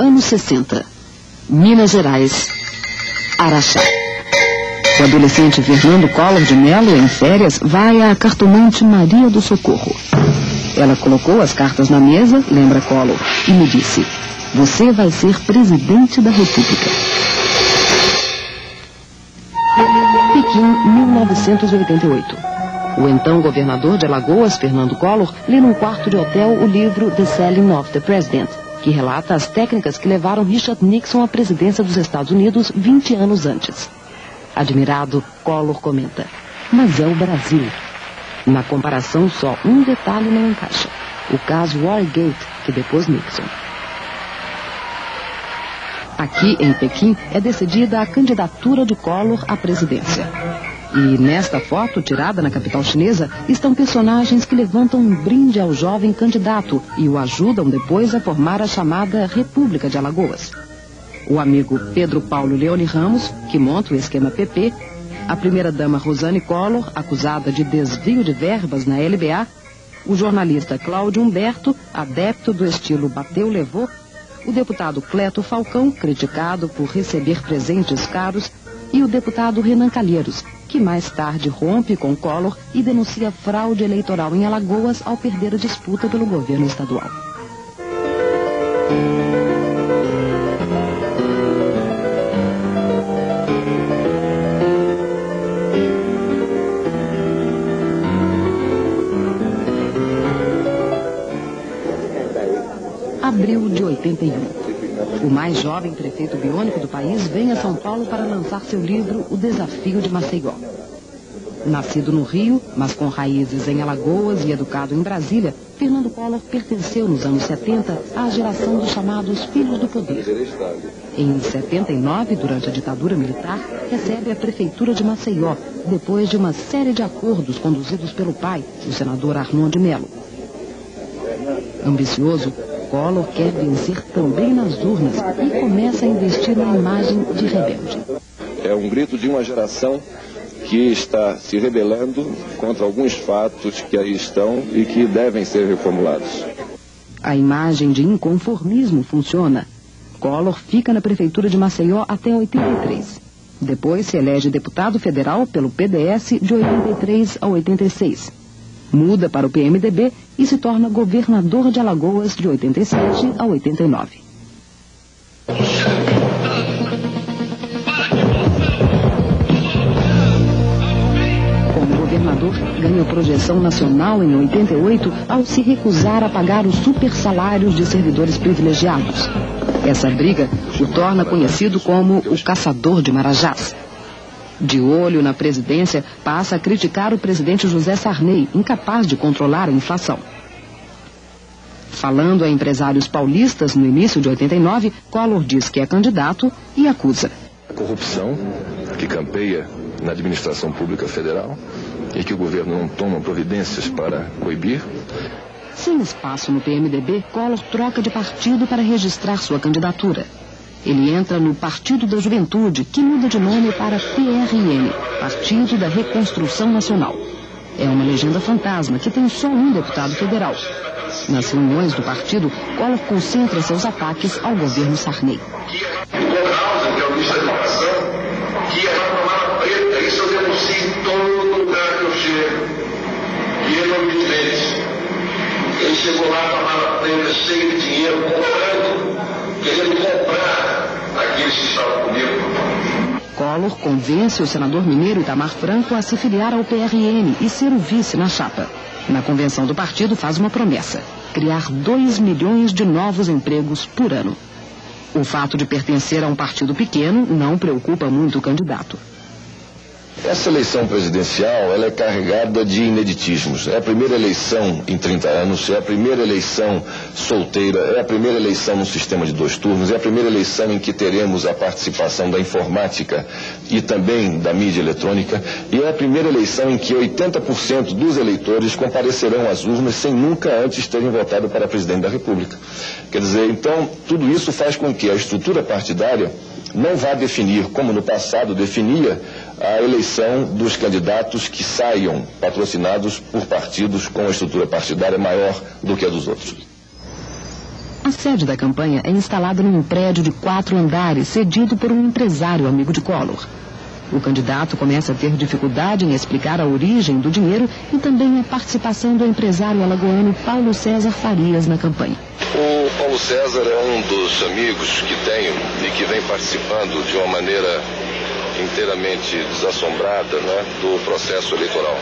anos 60. Minas Gerais, Araxá. O adolescente Fernando Collor de Mello, em férias, vai à cartomante Maria do Socorro. Ela colocou as cartas na mesa, lembra Collor, e me disse: você vai ser presidente da República. Pequim, 1988. O então governador de Alagoas, Fernando Collor, lê num quarto de hotel o livro The Selling of the President, que relata as técnicas que levaram Richard Nixon à presidência dos Estados Unidos 20 anos antes. Admirado, Collor comenta: mas é o Brasil. Na comparação, só um detalhe não encaixa: o caso Watergate, que depôs Nixon. Aqui, em Pequim, é decidida a candidatura de Collor à presidência. E nesta foto, tirada na capital chinesa, estão personagens que levantam um brinde ao jovem candidato e o ajudam depois a formar a chamada República de Alagoas. O amigo Pedro Paulo Leone Ramos, que monta o esquema PP, a primeira-dama Rosane Collor, acusada de desvio de verbas na LBA, o jornalista Cláudio Humberto, adepto do estilo bateu-levou, o deputado Cleto Falcão, criticado por receber presentes caros, e o deputado Renan Calheiros, que mais tarde rompe com Collor e denuncia fraude eleitoral em Alagoas ao perder a disputa pelo governo estadual. Abril de 81. O mais jovem prefeito biônico do país vem a São Paulo para lançar seu livro O Desafio de Maceió. Nascido no Rio, mas com raízes em Alagoas e educado em Brasília, Fernando Collor pertenceu nos anos 70 à geração dos chamados Filhos do Poder. Em 79, durante a ditadura militar, recebe a prefeitura de Maceió, depois de uma série de acordos conduzidos pelo pai, o senador Arnon de Mello. Ambicioso, Collor quer vencer também nas urnas e começa a investir na imagem de rebelde. É um grito de uma geração que está se rebelando contra alguns fatos que aí estão e que devem ser reformulados. A imagem de inconformismo funciona. Collor fica na prefeitura de Maceió até 83. Depois se elege deputado federal pelo PDS de 83 a 86. Muda para o PMDB e se torna governador de Alagoas de 87 a 89. Como governador, ganha projeção nacional em 88 ao se recusar a pagar os supersalários de servidores privilegiados. Essa briga o torna conhecido como o caçador de marajás. De olho na presidência, passa a criticar o presidente José Sarney, incapaz de controlar a inflação. Falando a empresários paulistas no início de 89, Collor diz que é candidato e acusa a corrupção que campeia na administração pública federal e que o governo não toma providências para coibir. Sem espaço no PMDB, Collor troca de partido para registrar sua candidatura. Ele entra no Partido da Juventude, que muda de nome para PRN, Partido da Reconstrução Nacional. É uma legenda fantasma que tem só um deputado federal. Nas reuniões do partido, Collor concentra seus ataques ao governo Sarney. Que é o ministro da Educação, que é na palavra preta, isso eu denuncio em todo lugar que eu chego. E ele não me fez. Ele chegou lá com a mala preta, cheia de dinheiro, comprando, querendo comprar aqueles que estavam comigo. Collor convence o senador mineiro Itamar Franco a se filiar ao PRN e ser o vice na chapa. Na convenção do partido faz uma promessa: criar 2 milhões de novos empregos por ano. O fato de pertencer a um partido pequeno não preocupa muito o candidato. Essa eleição presidencial, ela é carregada de ineditismos. É a primeira eleição em 30 anos, é a primeira eleição solteira, é a primeira eleição no sistema de 2 turnos, é a primeira eleição em que teremos a participação da informática e também da mídia eletrônica, e é a primeira eleição em que 80% dos eleitores comparecerão às urnas sem nunca antes terem votado para presidente da República. Quer dizer, então, tudo isso faz com que a estrutura partidária não vá definir, como no passado definia, a eleição dos candidatos que saiam patrocinados por partidos com a estrutura partidária maior do que a dos outros. A sede da campanha é instalada num prédio de 4 andares, cedido por um empresário amigo de Collor. O candidato começa a ter dificuldade em explicar a origem do dinheiro e também a participação do empresário alagoano Paulo César Farias na campanha. O Paulo César é um dos amigos que tenho e que vem participando de uma maneira inteiramente desassombrada, né, do processo eleitoral.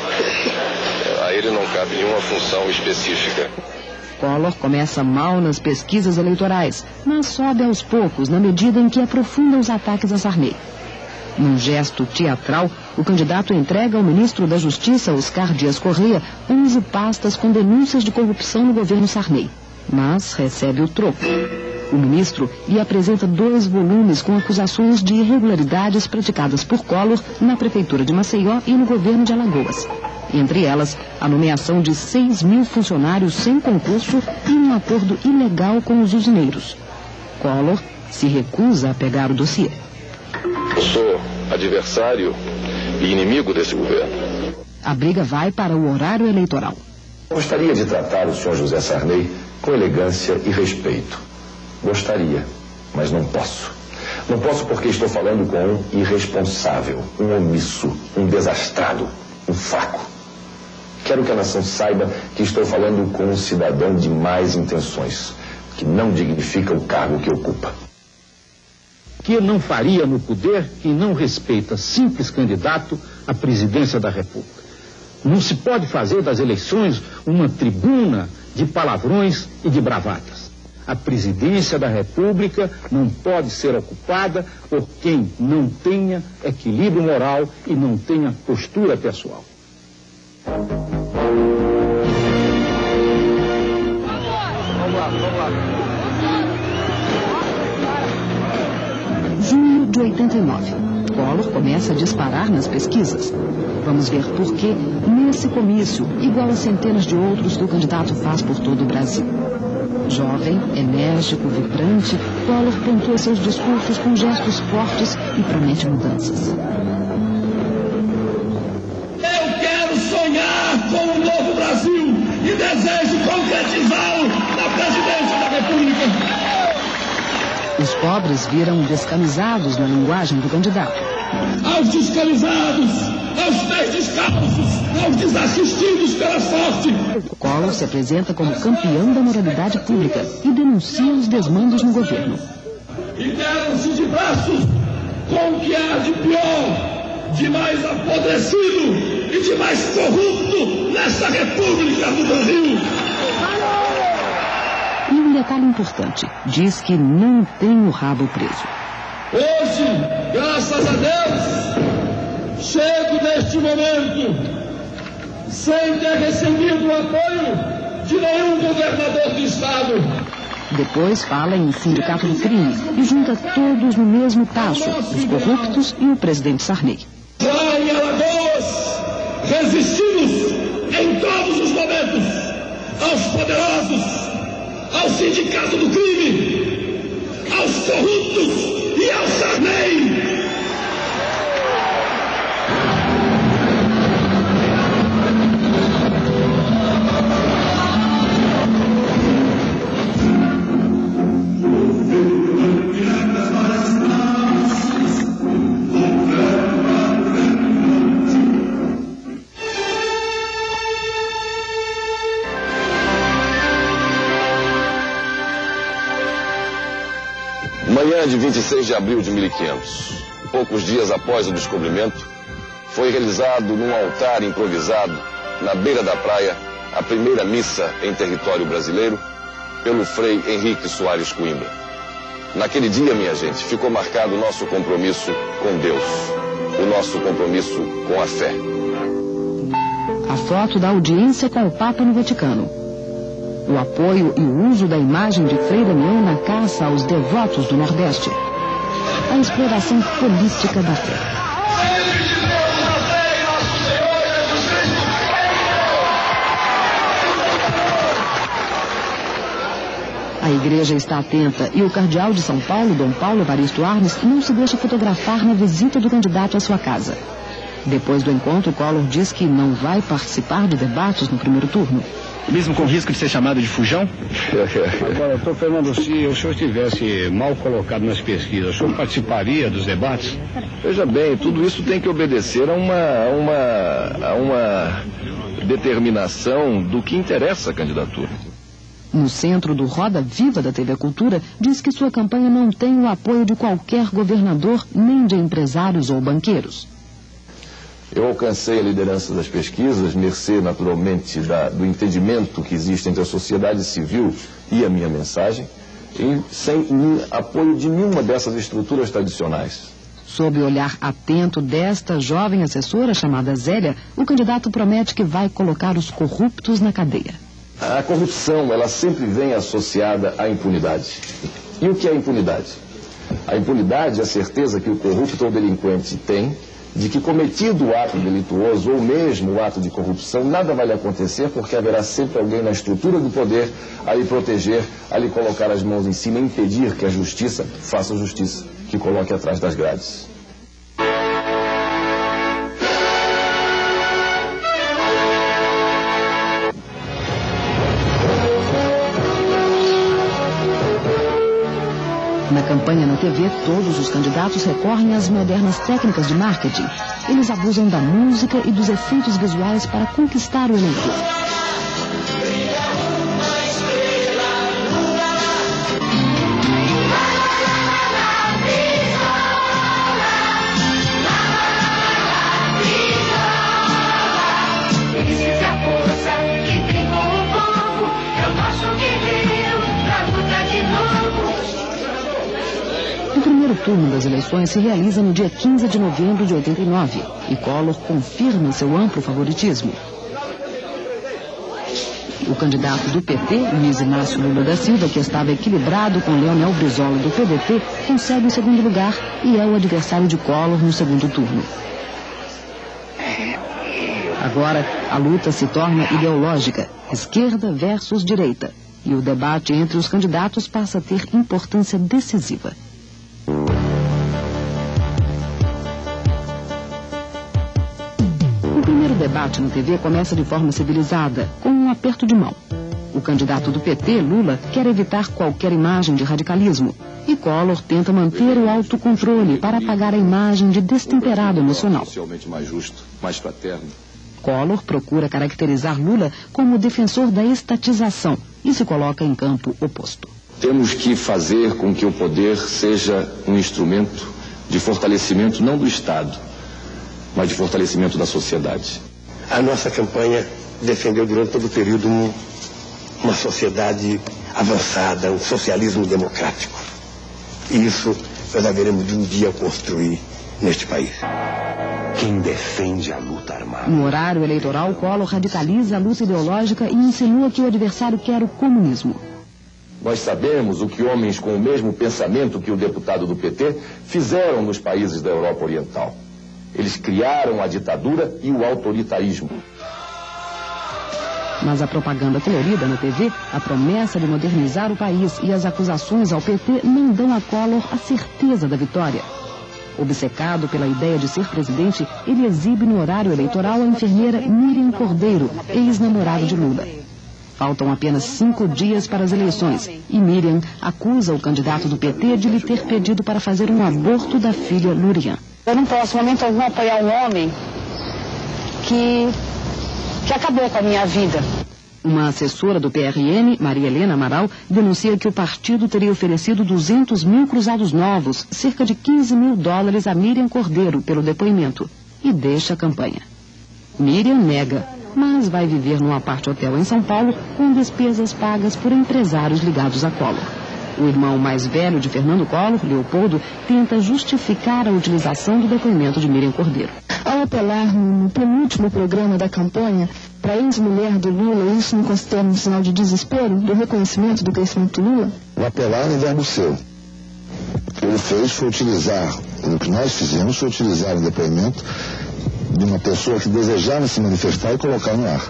A ele não cabe nenhuma função específica. Collor começa mal nas pesquisas eleitorais, mas sobe aos poucos na medida em que aprofunda os ataques a Sarney. Num gesto teatral, o candidato entrega ao ministro da Justiça, Oscar Dias Correia, 11 pastas com denúncias de corrupção no governo Sarney, mas recebe o troco. O ministro lhe apresenta 2 volumes com acusações de irregularidades praticadas por Collor na prefeitura de Maceió e no governo de Alagoas. Entre elas, a nomeação de 6.000 funcionários sem concurso e um acordo ilegal com os usineiros. Collor se recusa a pegar o dossiê. Eu sou adversário e inimigo desse governo. A briga vai para o horário eleitoral. Gostaria de tratar o senhor José Sarney com elegância e respeito. Gostaria, mas não posso. Não posso porque estou falando com um irresponsável, um omisso, um desastrado, um fraco. Quero que a nação saiba que estou falando com um cidadão de más intenções, que não dignifica o cargo que ocupa. Que não faria no poder quem não respeita simples candidato à presidência da República. Não se pode fazer das eleições uma tribuna de palavrões e de bravatas. A presidência da República não pode ser ocupada por quem não tenha equilíbrio moral e não tenha postura pessoal. Vamos lá. Junho de 89. Collor começa a disparar nas pesquisas. Vamos ver por que, nesse comício, igual a centenas de outros que o candidato faz por todo o Brasil. Jovem, enérgico, vibrante, Collor pontua seus discursos com gestos fortes e promete mudanças. Eu quero sonhar com um novo Brasil e desejo concretizá-lo na presidência da República. Os pobres viram descamisados na linguagem do candidato. Aos descamisados, aos pés descalços, aos desassistidos pela sorte. Collor se apresenta como campeão da moralidade pública e denuncia os desmandos no governo. E deram-se de braços com o que há de pior, de mais apodrecido e de mais corrupto nesta República do Brasil. E um detalhe importante, diz que não tem o rabo preso. Hoje, graças a Deus, chego neste momento sem ter recebido o apoio de nenhum governador do Estado. Depois fala em sindicato do crime e junta todos no mesmo tacho, os corruptos e o presidente Sarney. Já em Alagoas, resistimos em todos os momentos aos poderosos, ao sindicato do crime, aos corruptos e ao Sarney. Manhã de 26 de abril de 1500, poucos dias após o descobrimento, foi realizado num altar improvisado, na beira da praia, a primeira missa em território brasileiro, pelo Frei Henrique Soares Coimbra. Naquele dia, minha gente, ficou marcado o nosso compromisso com Deus, o nosso compromisso com a fé. A foto da audiência com o Papa no Vaticano. O apoio e o uso da imagem de Frei Damião na caça aos devotos do Nordeste. A exploração política da fé. A igreja está atenta e o cardeal de São Paulo, Dom Paulo Evaristo Arnes, não se deixa fotografar na visita do candidato à sua casa. Depois do encontro, Collor diz que não vai participar de debates no primeiro turno. mesmo com risco de ser chamado de fujão? Agora, doutor Fernando, se o senhor estivesse mal colocado nas pesquisas, o senhor participaria dos debates? Veja bem, tudo isso tem que obedecer a uma determinação do que interessa a candidatura. No centro do Roda Viva da TV Cultura, diz que sua campanha não tem o apoio de qualquer governador, nem de empresários ou banqueiros. Eu alcancei a liderança das pesquisas, mercê naturalmente do entendimento que existe entre a sociedade civil e a minha mensagem, e sem apoio de nenhuma dessas estruturas tradicionais. Sob o olhar atento desta jovem assessora chamada Zélia, o candidato promete que vai colocar os corruptos na cadeia. A corrupção, ela sempre vem associada à impunidade. E o que é impunidade? A impunidade é a certeza que o corrupto ou delinquente tem de que, cometido o ato delituoso ou mesmo o ato de corrupção, nada vai lhe acontecer, porque haverá sempre alguém na estrutura do poder a lhe proteger, a lhe colocar as mãos em cima e impedir que a justiça faça justiça, que coloque atrás das grades. Na campanha na TV, todos os candidatos recorrem às modernas técnicas de marketing. Eles abusam da música e dos efeitos visuais para conquistar o eleitor. O primeiro turno das eleições se realiza no dia 15 de novembro de 89 e Collor confirma seu amplo favoritismo. O candidato do PT, Luiz Inácio Lula da Silva, que estava equilibrado com Leonel Brizola do PDT, consegue o segundo lugar e é o adversário de Collor no segundo turno. Agora, a luta se torna ideológica, esquerda versus direita, e o debate entre os candidatos passa a ter importância decisiva. O primeiro debate na TV começa de forma civilizada, com um aperto de mão. O candidato do PT, Lula, quer evitar qualquer imagem de radicalismo, e Collor tenta manter o autocontrole para apagar a imagem de destemperado emocional. Socialmente mais justo, mais fraterno. Collor procura caracterizar Lula como defensor da estatização e se coloca em campo oposto. Temos que fazer com que o poder seja um instrumento de fortalecimento não do Estado, mas de fortalecimento da sociedade. A nossa campanha defendeu durante todo o período uma sociedade avançada, um socialismo democrático. E isso nós haveremos de um dia construir neste país. Quem defende a luta armada? No horário eleitoral, Collor radicaliza a luta ideológica e insinua que o adversário quer o comunismo. Nós sabemos o que homens com o mesmo pensamento que o deputado do PT fizeram nos países da Europa Oriental. Eles criaram a ditadura e o autoritarismo. Mas a propaganda colorida na TV, a promessa de modernizar o país e as acusações ao PT não dão a Collor a certeza da vitória. Obcecado pela ideia de ser presidente, ele exibe no horário eleitoral a enfermeira Miriam Cordeiro, ex-namorada de Lula. Faltam apenas 5 dias para as eleições e Miriam acusa o candidato do PT de lhe ter pedido para fazer um aborto da filha Lurian. Eu não posso, em momento algum, apoiar um homem que acabou com a minha vida. Uma assessora do PRN, Maria Helena Amaral, denuncia que o partido teria oferecido 200 mil cruzados novos, cerca de 15 mil dólares a Miriam Cordeiro pelo depoimento, e deixa a campanha. Miriam nega, mas vai viver num apart-hotel em São Paulo com despesas pagas por empresários ligados a Collor. O irmão mais velho de Fernando Collor, Leopoldo, tenta justificar a utilização do depoimento de Miriam Cordeiro. Ao apelar no penúltimo programa da campanha para a ex-mulher do Lula, isso não considera um sinal de desespero, do reconhecimento do crescimento do Lula? O apelar é verbo seu. O que ele fez foi utilizar, o que nós fizemos foi utilizar o depoimento de uma pessoa que desejava se manifestar e colocar no ar.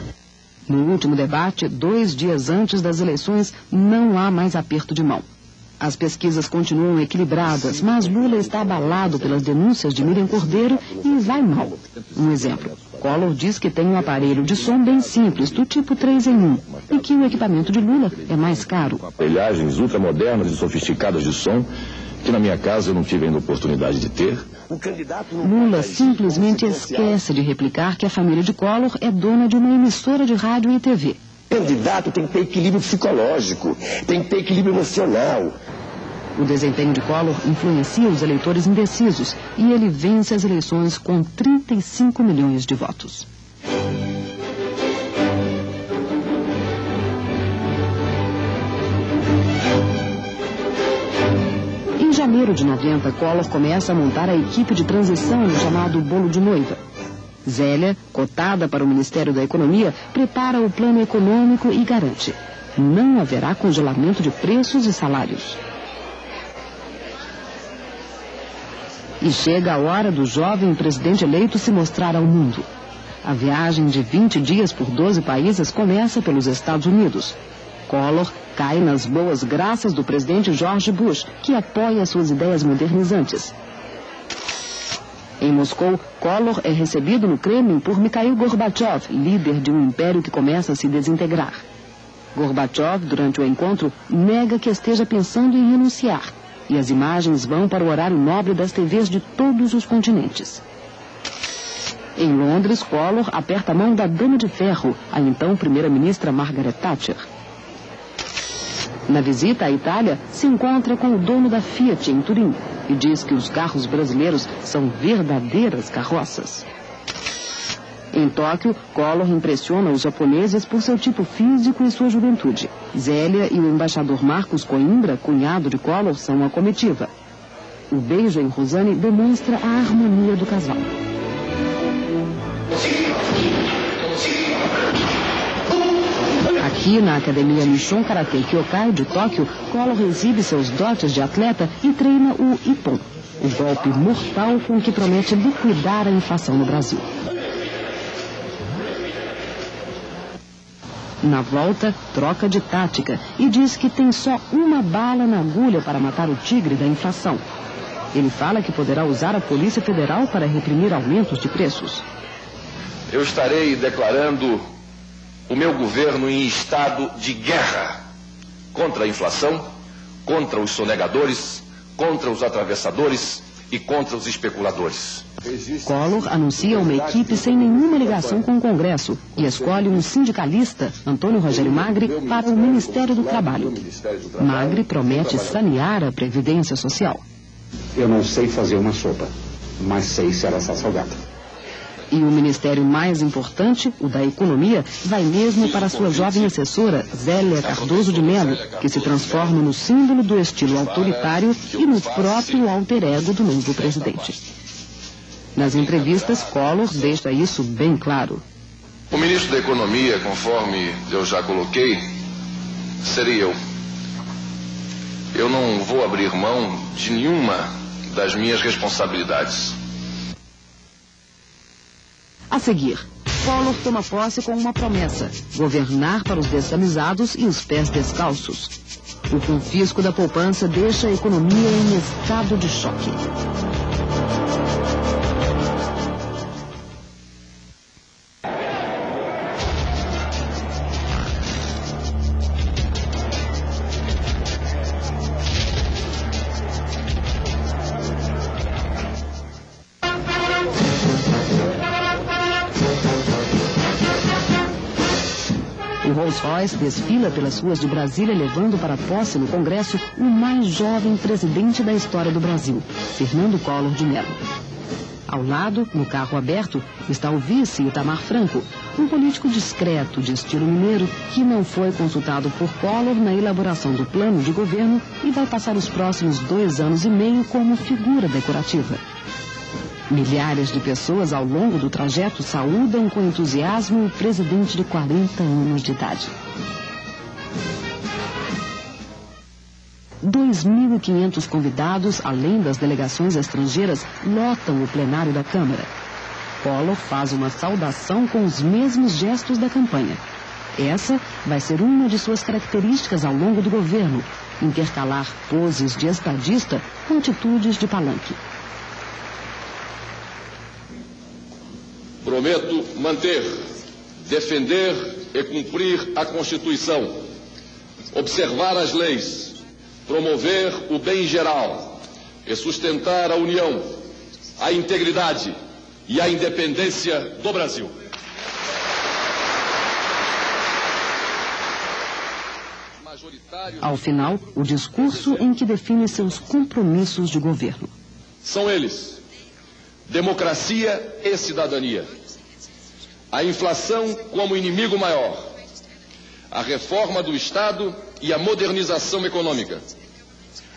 No último debate, 2 dias antes das eleições, não há mais aperto de mão. As pesquisas continuam equilibradas, mas Lula está abalado pelas denúncias de Miriam Cordeiro e vai mal. Um exemplo. Collor diz que tem um aparelho de som bem simples, do tipo 3 em 1, e que o equipamento de Lula é mais caro. Aparelhagens ultramodernas e sofisticadas de som, que na minha casa eu não tive ainda oportunidade de ter. Lula simplesmente esquece de replicar que a família de Collor é dona de uma emissora de rádio e TV. O candidato tem que ter equilíbrio psicológico, tem que ter equilíbrio emocional. O desempenho de Collor influencia os eleitores indecisos e ele vence as eleições com 35 milhões de votos. Em janeiro de 90, Collor começa a montar a equipe de transição no chamado bolo de noiva. Zélia, cotada para o Ministério da Economia, prepara o plano econômico e garante: não haverá congelamento de preços e salários. E chega a hora do jovem presidente eleito se mostrar ao mundo. A viagem de 20 dias por 12 países começa pelos Estados Unidos. Collor cai nas boas graças do presidente George Bush, que apoia suas ideias modernizantes. Em Moscou, Collor é recebido no Kremlin por Mikhail Gorbachev, líder de um império que começa a se desintegrar. Gorbachev, durante o encontro, nega que esteja pensando em renunciar. E as imagens vão para o horário nobre das TVs de todos os continentes. Em Londres, Collor aperta a mão da Dama de Ferro, a então primeira-ministra Margaret Thatcher. Na visita à Itália, se encontra com o dono da Fiat em Turim e diz que os carros brasileiros são verdadeiras carroças. Em Tóquio, Collor impressiona os japoneses por seu tipo físico e sua juventude. Zélia e o embaixador Marcos Coimbra, cunhado de Collor, são a comitiva. O beijo em Rosane demonstra a harmonia do casal. Aqui na Academia Nishon Karate Kyokai de Tóquio, Collor exibe seus dotes de atleta e treina o Ippon, o golpe mortal com que promete liquidar a inflação no Brasil. Na volta, troca de tática e diz que tem só uma bala na agulha para matar o tigre da inflação. Ele fala que poderá usar a Polícia Federal para reprimir aumentos de preços. Eu estarei declarando o meu governo em estado de guerra contra a inflação, contra os sonegadores, contra os atravessadores e contra os especuladores. Collor anuncia uma equipe sem nenhuma ligação com o Congresso e escolhe um sindicalista, Antônio Rogério Magri, para o Ministério do Trabalho. Magri promete sanear a Previdência Social. Eu não sei fazer uma sopa, mas sei se ela está salgada. E o ministério mais importante, o da Economia, vai mesmo para sua jovem assessora, Zélia Cardoso de Mello, que se transforma no símbolo do estilo autoritário e no próprio alter ego do novo presidente. Nas entrevistas, Collor deixa isso bem claro. O ministro da Economia, conforme eu já coloquei, seria eu. Eu não vou abrir mão de nenhuma das minhas responsabilidades. A seguir, Collor toma posse com uma promessa: governar para os descamisados e os pés descalços. O confisco da poupança deixa a economia em estado de choque. O Rolls-Royce desfila pelas ruas de Brasília, levando para a posse no Congresso o mais jovem presidente da história do Brasil, Fernando Collor de Mello. Ao lado, no carro aberto, está o vice Itamar Franco, um político discreto de estilo mineiro que não foi consultado por Collor na elaboração do plano de governo e vai passar os próximos 2 anos e meio como figura decorativa. Milhares de pessoas ao longo do trajeto saúdam com entusiasmo o presidente de 40 anos de idade. 2.500 convidados, além das delegações estrangeiras, lotam o plenário da Câmara. Collor faz uma saudação com os mesmos gestos da campanha. Essa vai ser uma de suas características ao longo do governo, intercalar poses de estadista com atitudes de palanque. Prometo manter, defender e cumprir a Constituição, observar as leis, promover o bem geral e sustentar a união, a integridade e a independência do Brasil. Ao final, o discurso em que define seus compromissos de governo. São eles: democracia e cidadania, a inflação como inimigo maior, a reforma do Estado e a modernização econômica,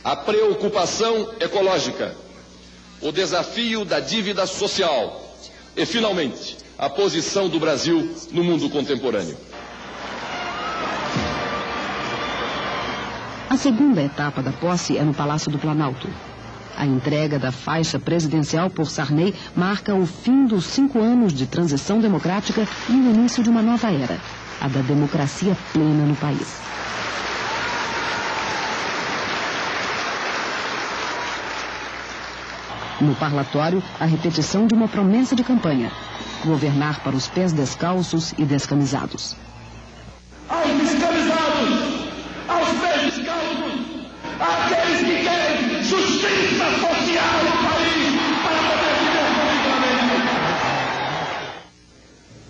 a preocupação ecológica, o desafio da dívida social e, finalmente, a posição do Brasil no mundo contemporâneo. A segunda etapa da posse é no Palácio do Planalto. A entrega da faixa presidencial por Sarney marca o fim dos 5 anos de transição democrática e o início de uma nova era, a da democracia plena no país. No parlatório, a repetição de uma promessa de campanha: governar para os pés descalços e descamisados. Aos descamisados, aos pés descalços, àqueles que querem justiça social no país para poder viver politicamente.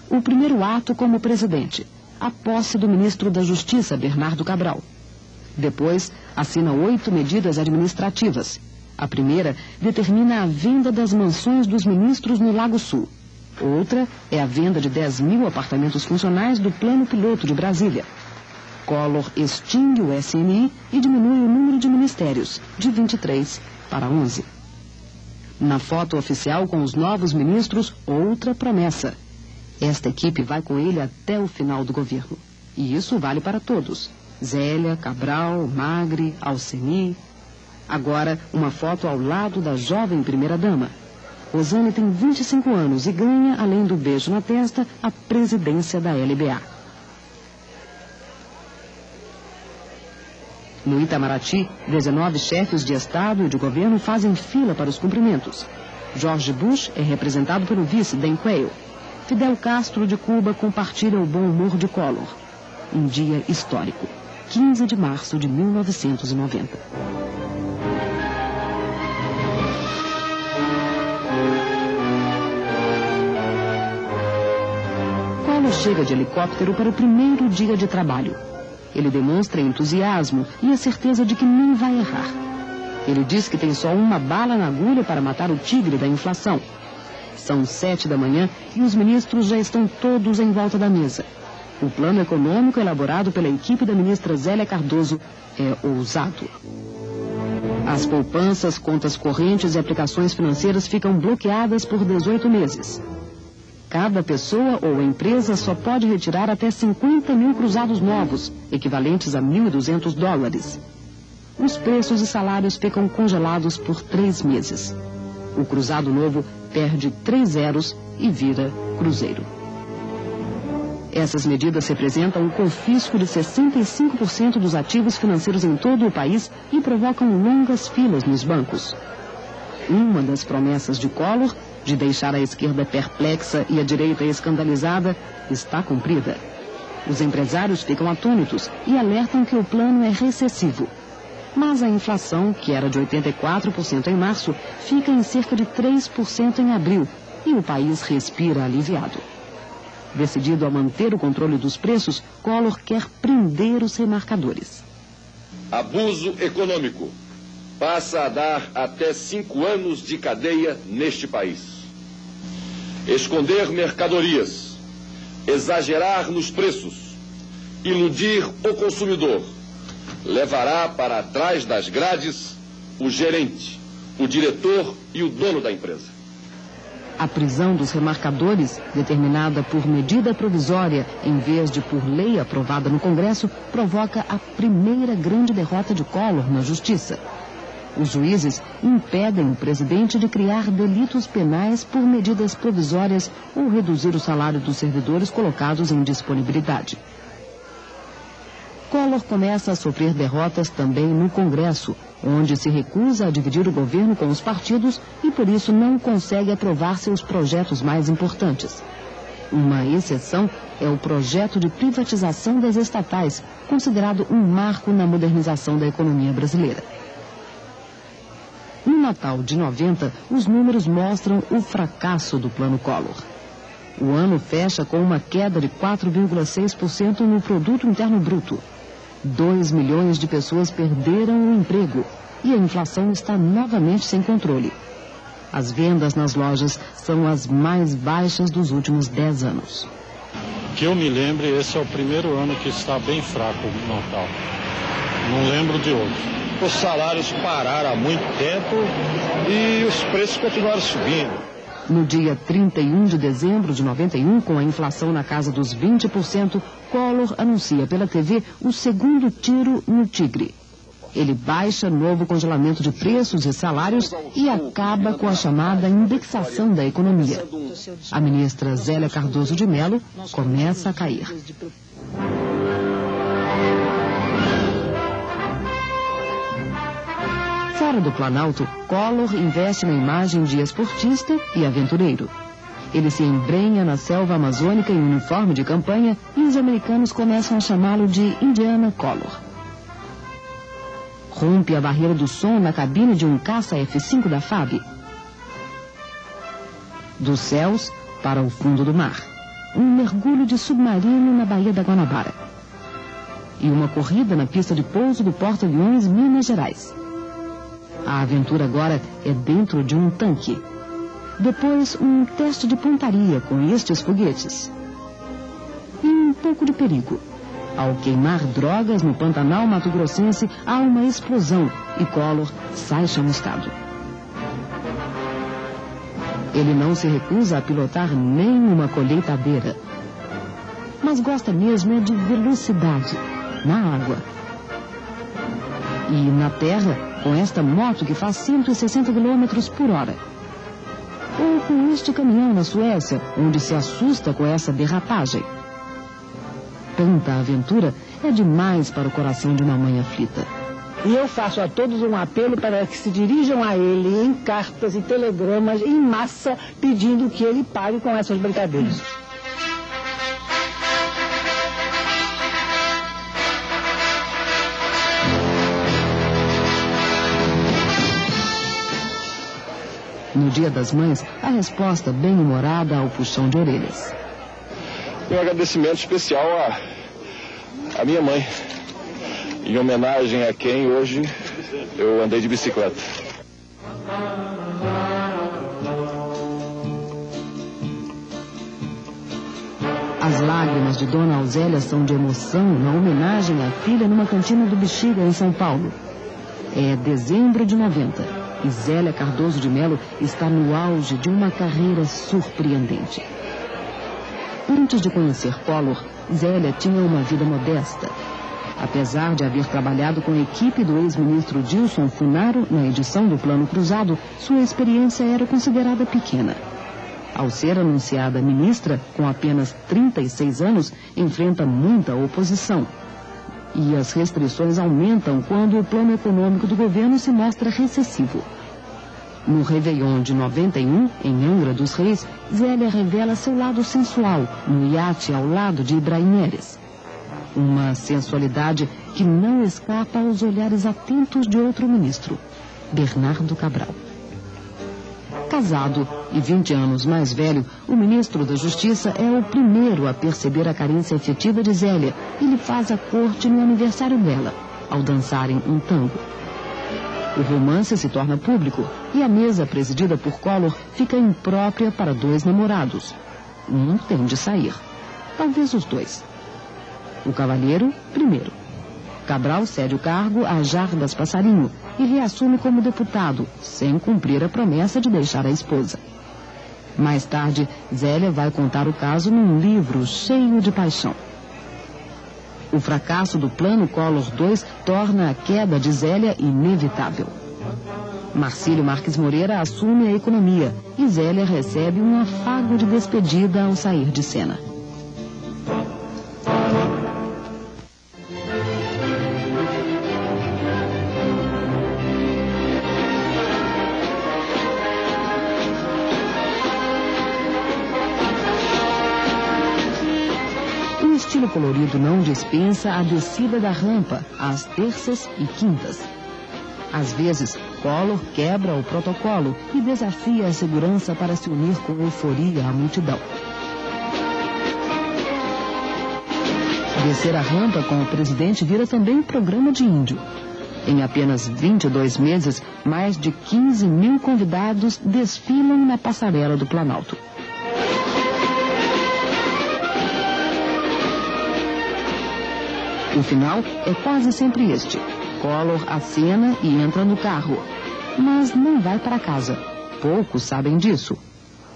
O primeiro ato como presidente: a posse do ministro da Justiça, Bernardo Cabral. Depois, assina 8 medidas administrativas. A primeira determina a venda das mansões dos ministros no Lago Sul. Outra é a venda de 10.000 apartamentos funcionais do Plano Piloto de Brasília. Collor extingue o SNI e diminui o número de ministérios, de 23 para 11. Na foto oficial com os novos ministros, outra promessa: esta equipe vai com ele até o final do governo. E isso vale para todos: Zélia, Cabral, Magre, Alceni. Agora, uma foto ao lado da jovem primeira-dama. Rosane tem 25 anos e ganha, além do beijo na testa, a presidência da LBA. No Itamaraty, 19 chefes de Estado e de governo fazem fila para os cumprimentos. George Bush é representado pelo vice, Dan Quayle. Fidel Castro de Cuba compartilha o bom humor de Collor. Um dia histórico, 15 de março de 1990. Collor chega de helicóptero para o primeiro dia de trabalho. Ele demonstra entusiasmo e a certeza de que nem vai errar. Ele diz que tem só uma bala na agulha para matar o tigre da inflação. São 7 da manhã e os ministros já estão todos em volta da mesa. O plano econômico elaborado pela equipe da ministra Zélia Cardoso é ousado. As poupanças, contas correntes e aplicações financeiras ficam bloqueadas por 18 meses. Cada pessoa ou empresa só pode retirar até 50.000 cruzados novos, equivalentes a $1.200. Os preços e salários ficam congelados por 3 meses. O cruzado novo perde 3 zeros e vira cruzeiro. Essas medidas representam o confisco de 65% dos ativos financeiros em todo o país e provocam longas filas nos bancos. Uma das promessas de Collor, de deixar a esquerda perplexa e a direita escandalizada, está cumprida. Os empresários ficam atônitos e alertam que o plano é recessivo. Mas a inflação, que era de 84% em março, fica em cerca de 3% em abril e o país respira aliviado. Decidido a manter o controle dos preços, Collor quer prender os remarcadores. Abuso econômico passa a dar até 5 anos de cadeia neste país. Esconder mercadorias, exagerar nos preços, iludir o consumidor, levará para trás das grades o gerente, o diretor e o dono da empresa. A prisão dos remarcadores, determinada por medida provisória em vez de por lei aprovada no Congresso, provoca a primeira grande derrota de Collor na Justiça. Os juízes impedem o presidente de criar delitos penais por medidas provisórias ou reduzir o salário dos servidores colocados em disponibilidade. Collor começa a sofrer derrotas também no Congresso, onde se recusa a dividir o governo com os partidos e por isso não consegue aprovar seus projetos mais importantes. Uma exceção é o projeto de privatização das estatais, considerado um marco na modernização da economia brasileira. No Natal de 90, os números mostram o fracasso do Plano Collor. O ano fecha com uma queda de 4,6% no Produto Interno Bruto. 2 milhões de pessoas perderam o emprego e a inflação está novamente sem controle. As vendas nas lojas são as mais baixas dos últimos 10 anos. Que eu me lembre, esse é o primeiro ano que está bem fraco o Natal. Não lembro de outro. Os salários pararam há muito tempo e os preços continuaram subindo. No dia 31 de dezembro de 91, com a inflação na casa dos 20%, Collor anuncia pela TV o segundo tiro no tigre. Ele baixa novo congelamento de preços e salários e acaba com a chamada indexação da economia. A ministra Zélia Cardoso de Mello começa a cair. Fora do Planalto, Collor investe na imagem de esportista e aventureiro. Ele se embrenha na selva amazônica em uniforme de campanha e os americanos começam a chamá-lo de Indiana Collor. Rompe a barreira do som na cabine de um caça F-5 da FAB. Dos céus para o fundo do mar. Um mergulho de submarino na Baía da Guanabara. E uma corrida na pista de pouso do Porta-Aviões, Minas Gerais. A aventura agora é dentro de um tanque. Depois, um teste de pontaria com estes foguetes. E um pouco de perigo. Ao queimar drogas no Pantanal Mato-Grossense, há uma explosão e Collor sai chamuscado. Ele não se recusa a pilotar nem uma colheitadeira. Mas gosta mesmo de velocidade, na água. E na terra, com esta moto que faz 160 km por hora. Ou com este caminhão na Suécia, onde se assusta com essa derrapagem. Tanta aventura é demais para o coração de uma mãe aflita. E eu faço a todos um apelo para que se dirijam a ele em cartas e telegramas em massa, pedindo que ele pare com essas brincadeiras. No Dia das Mães, a resposta bem-humorada ao puxão de orelhas. Um agradecimento especial à minha mãe, em homenagem a quem hoje eu andei de bicicleta. As lágrimas de Dona Ausélia são de emoção na homenagem à filha numa cantina do Bexiga, em São Paulo. É dezembro de 90 e Zélia Cardoso de Mello está no auge de uma carreira surpreendente. Antes de conhecer Collor, Zélia tinha uma vida modesta. Apesar de haver trabalhado com a equipe do ex-ministro Dilson Funaro na edição do Plano Cruzado, sua experiência era considerada pequena. Ao ser anunciada ministra, com apenas 36 anos, enfrenta muita oposição. E as restrições aumentam quando o plano econômico do governo se mostra recessivo. No Réveillon de 91, em Angra dos Reis, Zélia revela seu lado sensual no iate ao lado de Ibrahim Eres. Uma sensualidade que não escapa aos olhares atentos de outro ministro, Bernardo Cabral. Casado e 20 anos mais velho, o ministro da Justiça é o primeiro a perceber a carência afetiva de Zélia e lhe faz a corte no aniversário dela, ao dançarem um tango. O romance se torna público e a mesa presidida por Collor fica imprópria para dois namorados. Um tem de sair. Talvez os dois. O cavalheiro, primeiro. Cabral cede o cargo a Jarbas Passarinho e reassume como deputado, sem cumprir a promessa de deixar a esposa. Mais tarde, Zélia vai contar o caso num livro cheio de paixão. O fracasso do Plano Collor II torna a queda de Zélia inevitável. Marcílio Marques Moreira assume a economia e Zélia recebe um afago de despedida ao sair de cena. estilo colorido não dispensa a descida da rampa, às terças e quintas. Às vezes, Collor quebra o protocolo e desafia a segurança para se unir com euforia à multidão. Descer a rampa com o presidente vira também programa de índio. Em apenas 22 meses, mais de 15 mil convidados desfilam na passarela do Planalto. O final é quase sempre este. Collor acena e entra no carro, mas não vai para casa. Poucos sabem disso.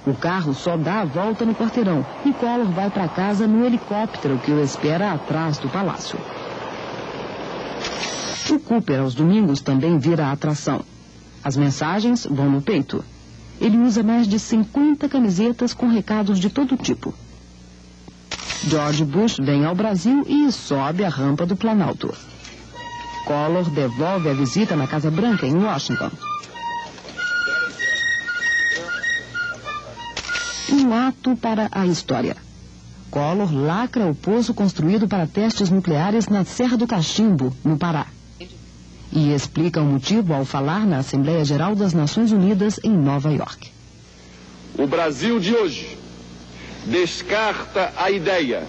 O carro só dá a volta no quarteirão e Collor vai para casa no helicóptero que o espera atrás do palácio. O Cooper, aos domingos, também vira atração. As mensagens vão no peito. Ele usa mais de 50 camisetas com recados de todo tipo. George Bush vem ao Brasil e sobe a rampa do Planalto. Collor devolve a visita na Casa Branca, em Washington. Um ato para a história. Collor lacra o poço construído para testes nucleares na Serra do Cachimbo, no Pará. E explica o motivo ao falar na Assembleia Geral das Nações Unidas em Nova York. O Brasil de hoje descarta a ideia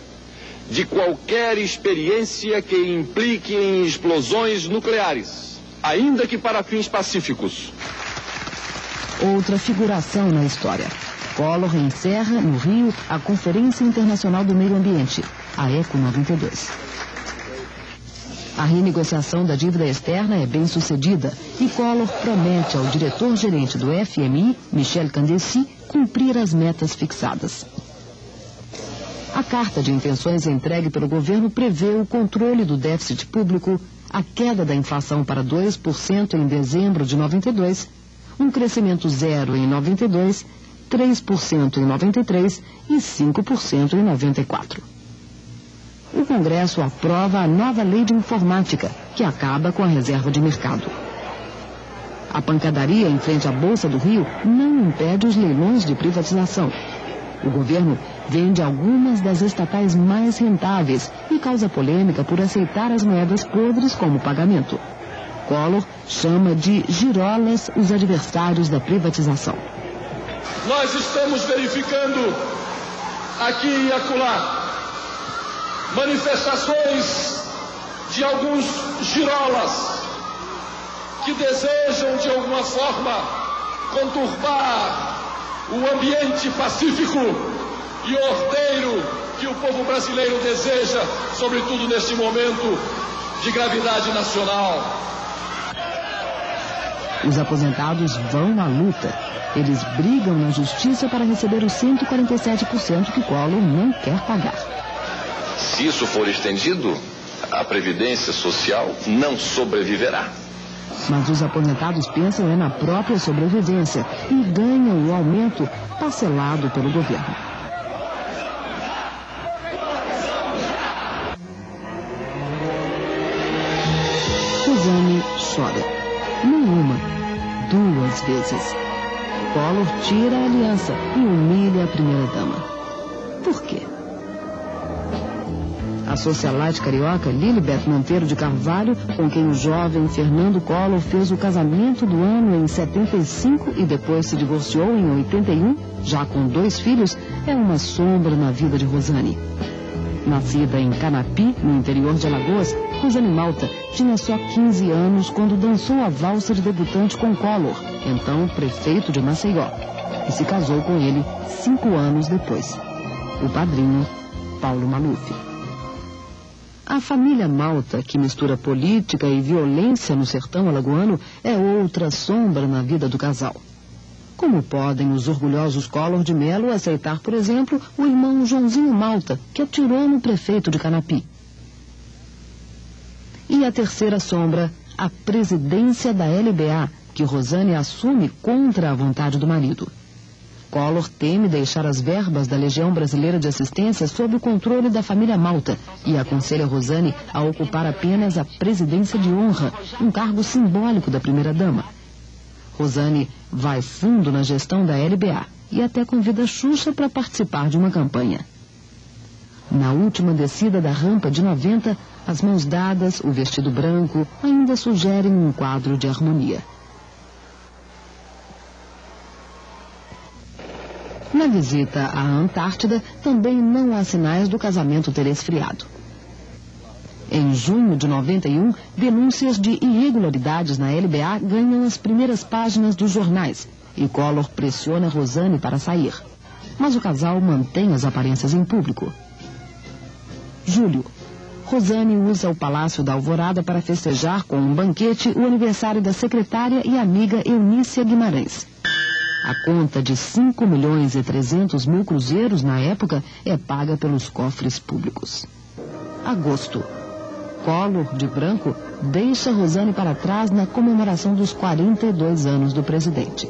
de qualquer experiência que implique em explosões nucleares, ainda que para fins pacíficos. Outra figuração na história. Collor encerra, no Rio, a Conferência Internacional do Meio Ambiente, a ECO 92. A renegociação da dívida externa é bem sucedida e Collor promete ao diretor-gerente do FMI, Michel Candice, cumprir as metas fixadas. A carta de intenções entregue pelo governo prevê o controle do déficit público, a queda da inflação para 2% em dezembro de 92, um crescimento zero em 92, 3% em 93 e 5% em 94. O Congresso aprova a nova lei de informática, que acaba com a reserva de mercado. A pancadaria em frente à Bolsa do Rio não impede os leilões de privatização. O governo vende algumas das estatais mais rentáveis e causa polêmica por aceitar as moedas podres como pagamento. Collor chama de girolas os adversários da privatização. Nós estamos verificando aqui e acolá manifestações de alguns girolas que desejam de alguma forma conturbar o ambiente pacífico e ordeiro que o povo brasileiro deseja, sobretudo neste momento de gravidade nacional. Os aposentados vão à luta. Eles brigam na justiça para receber os 147% que Collor não quer pagar. Se isso for estendido, a Previdência Social não sobreviverá. Mas os aposentados pensam na própria sobrevivência e ganham o aumento parcelado pelo governo. Rosane chora. Não uma, duas vezes. Collor tira a aliança e humilha a primeira-dama. Por quê? A socialite carioca Lilibet Monteiro de Carvalho, com quem o jovem Fernando Collor fez o casamento do ano em 75 e depois se divorciou em 81, já com 2 filhos, é uma sombra na vida de Rosane. Nascida em Canapi, no interior de Alagoas, Rosane Malta tinha só 15 anos quando dançou a valsa de debutante com Collor, então prefeito de Maceió, e se casou com ele 5 anos depois. O padrinho, Paulo Maluf. A família Malta, que mistura política e violência no sertão alagoano, é outra sombra na vida do casal. Como podem os orgulhosos Collor de Mello aceitar, por exemplo, o irmão Joãozinho Malta, que atirou no prefeito de Canapi? E a terceira sombra, a presidência da LBA, que Rosane assume contra a vontade do marido. Collor teme deixar as verbas da Legião Brasileira de Assistência sob o controle da família Malta e aconselha Rosane a ocupar apenas a presidência de honra, um cargo simbólico da primeira-dama. Rosane vai fundo na gestão da LBA e até convida Xuxa para participar de uma campanha. Na última descida da rampa de 90, as mãos dadas, o vestido branco, ainda sugerem um quadro de harmonia. Na visita à Antártida, também não há sinais do casamento ter esfriado. Em junho de 91, denúncias de irregularidades na LBA ganham as primeiras páginas dos jornais e Collor pressiona Rosane para sair. Mas o casal mantém as aparências em público. Julho. Rosane usa o Palácio da Alvorada para festejar com um banquete o aniversário da secretária e amiga Eunícia Guimarães. A conta de 5.300.000 cruzeiros na época é paga pelos cofres públicos. Agosto. Collor, de branco, deixa Rosane para trás na comemoração dos 42 anos do presidente.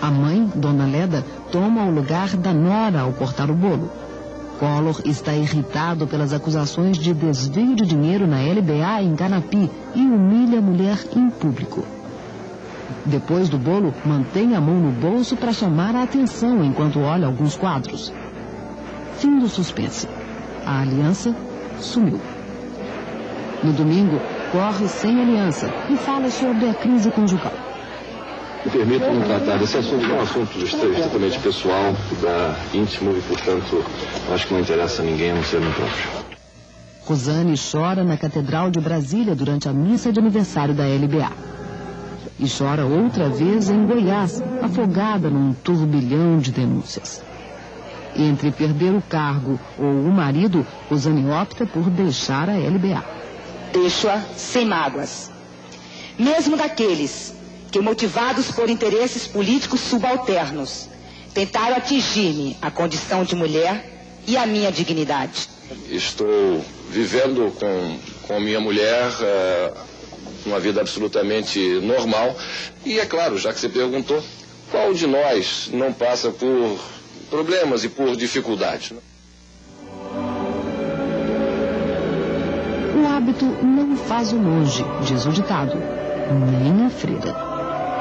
A mãe, Dona Leda, toma o lugar da nora ao cortar o bolo. Collor está irritado pelas acusações de desvio de dinheiro na LBA em Canapi e humilha a mulher em público. Depois do bolo, mantém a mão no bolso para chamar a atenção enquanto olha alguns quadros. Fim do suspense. A aliança sumiu. No domingo, corre sem aliança e fala sobre a crise conjugal. Me permito não tratar desse assunto, é um assunto estritamente pessoal, íntimo e, portanto, acho que não interessa a ninguém a não ser a mim próprio. Rosane chora na Catedral de Brasília durante a missa de aniversário da LBA. E chora outra vez em Goiás, afogada num turbilhão de denúncias. Entre perder o cargo ou o marido, Rosane opta por deixar a LBA. Deixo-a sem mágoas. Mesmo daqueles que, motivados por interesses políticos subalternos, tentaram atingir-me a condição de mulher e a minha dignidade. Estou vivendo com minha mulher uma vida absolutamente normal. E é claro, já que você perguntou, qual de nós não passa por problemas e por dificuldades? O hábito não faz o monge, diz o ditado, nem a freira.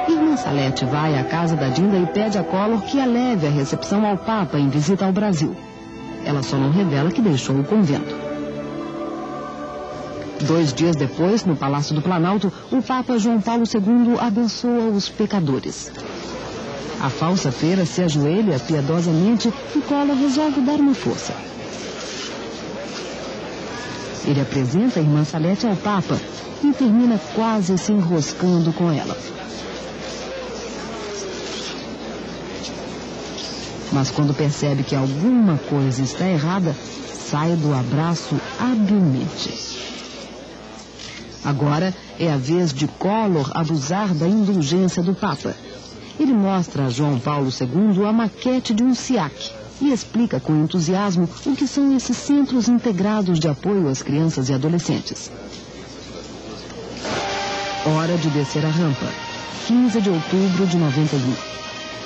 Irmã Salete vai à casa da Dinda e pede a Collor que a leve a recepção ao Papa em visita ao Brasil. Ela só não revela que deixou o convento. 2 dias depois, no Palácio do Planalto, o Papa João Paulo II abençoa os pecadores. A falsa freira se ajoelha piedosamente e Collor resolve dar uma força. Ele apresenta a irmã Salete ao Papa e termina quase se enroscando com ela. Mas quando percebe que alguma coisa está errada, sai do abraço habilmente. Agora é a vez de Collor abusar da indulgência do Papa. Ele mostra a João Paulo II a maquete de um SIAC e explica com entusiasmo o que são esses centros integrados de apoio às crianças e adolescentes. Hora de descer a rampa. 15 de outubro de 91.